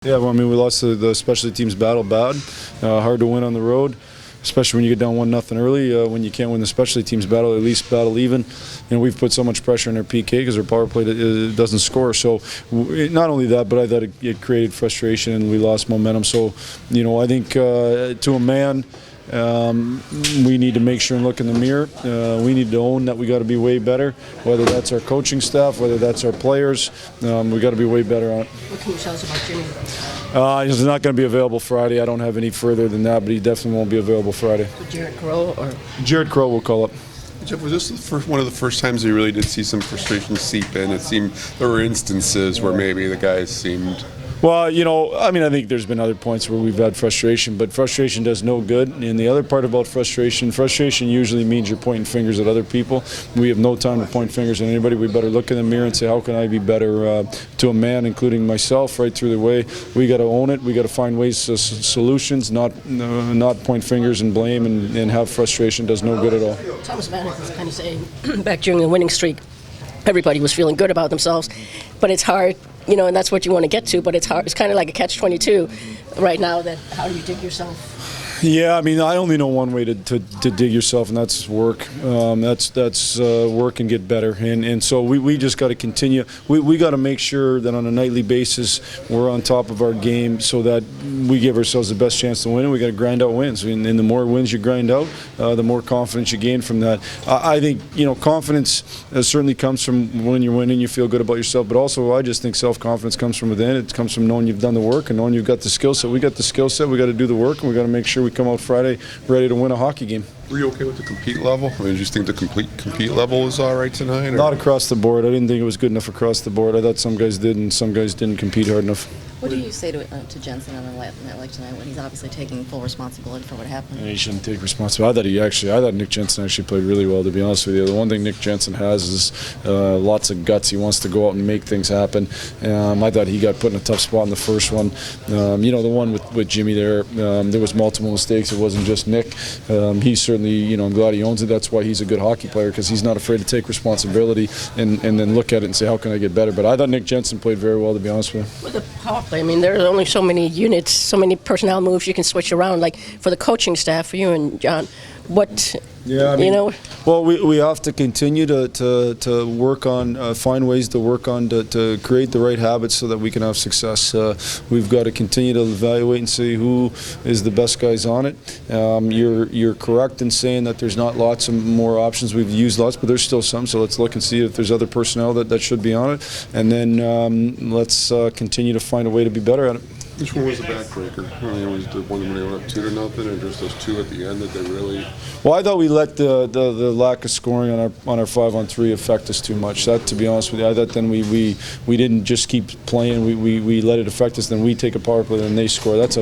Yeah, well, I mean, we lost the specialty teams battle bad. Hard to win on the road, especially when you get down 1-0 early. When you can't win the specialty teams battle, at least battle even. We've put so much pressure on our PK because our power play doesn't score. So not only that, but I thought it created frustration and we lost momentum. So, I think to a man, we need to make sure and look in the mirror. We need to own that we got to be way better, whether that's our coaching staff, whether that's our players. We got to be way better on it. What can you tell us about Jimmy? He's not going to be available Friday. I don't have any further than that, but he definitely won't be available Friday. Jared Crow or? Jared Crow will call up. Jeff, was this one of the first times you really did see some frustration seep in? It seemed there were instances where maybe the guys seemed... Well, I think there's been other points where we've had frustration, but frustration does no good. And the other part about frustration usually means you're pointing fingers at other people. We have no time to point fingers at anybody. We better look in the mirror and say, how can I be better to a man, including myself, right through the way. We got to own it. We got to find ways, solutions, not point fingers and blame and have frustration. Does no good at all. Thomas Vanek was kind of saying back during the winning streak, everybody was feeling good about themselves, but it's hard. And that's what you want to get to, but it's hard. It's kind of like a catch-22 right now. That how do you dig yourself? Yeah, I only know one way to dig yourself, and that's work. That's work and get better. And so we just got to continue. We got to make sure that on a nightly basis we're on top of our game so that we give ourselves the best chance to win. And we got to grind out wins. And the more wins you grind out, the more confidence you gain from that. I think confidence certainly comes from when you're winning. You feel good about yourself, but also I just think self-confidence comes from within. It comes from knowing you've done the work and knowing you've got the skill set. We got the skill set. We got to do the work, and we got to make sure we come out Friday ready to win a hockey game. Were you okay with the compete level? Did you think the compete level was all right tonight? Or? Not across the board. I didn't think it was good enough across the board. I thought some guys did and some guys didn't compete hard enough. What do you say to Jensen on a night like tonight when he's obviously taking full responsibility for what happened? He shouldn't take responsibility. I thought Nick Jensen actually played really well, to be honest with you. The one thing Nick Jensen has is lots of guts. He wants to go out and make things happen. I thought he got put in a tough spot in the first one. The one with Jimmy there was multiple mistakes. It wasn't just Nick. He certainly, I'm glad he owns it. That's why he's a good hockey player, because he's not afraid to take responsibility and then look at it and say, how can I get better? But I thought Nick Jensen played very well, to be honest with you. With the power play, there are only so many units, so many personnel moves you can switch around. Like for the coaching staff, for you and John, what? Yeah, Well, we have to continue to work on, find ways to work on to create the right habits so that we can have success. We've got to continue to evaluate and see who is the best guys on it. You're correct in saying that there's not lots of more options. We've used lots, but there's still some. So let's look and see if there's other personnel that should be on it, and then let's continue to find a way to be better at it. Which one was the backbreaker? Was the one when they were up 2-0, or just those two at the end that they really? Well, I thought we let the lack of scoring on our 5-on-3 affect us too much. That, to be honest with you, I thought then we didn't just keep playing. We let it affect us. Then we take a power play and they score. That's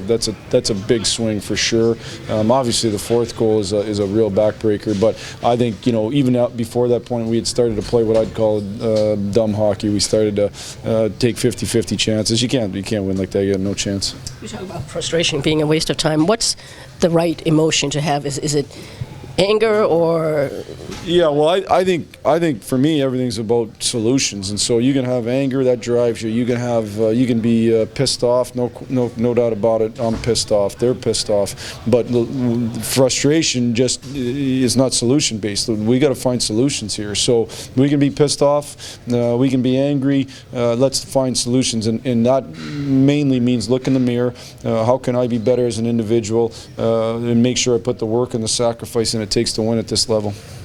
a big swing for sure. Obviously, the fourth goal is a real backbreaker. But I think even out before that point, we had started to play what I'd call dumb hockey. We started to take 50-50 chances. You can't win like that. You have no chance. You talk about frustration being a waste of time. What's the right emotion to have? Is it anger or? Yeah, well, I think for me everything's about solutions, and so you can have anger that drives you. You can be pissed off. No doubt about it. I'm pissed off. They're pissed off. But frustration just is not solution based. We got to find solutions here. So we can be pissed off. We can be angry. Let's find solutions, and that mainly means look in the mirror. How can I be better as an individual, and make sure I put the work and the sacrifice in it takes to win at this level.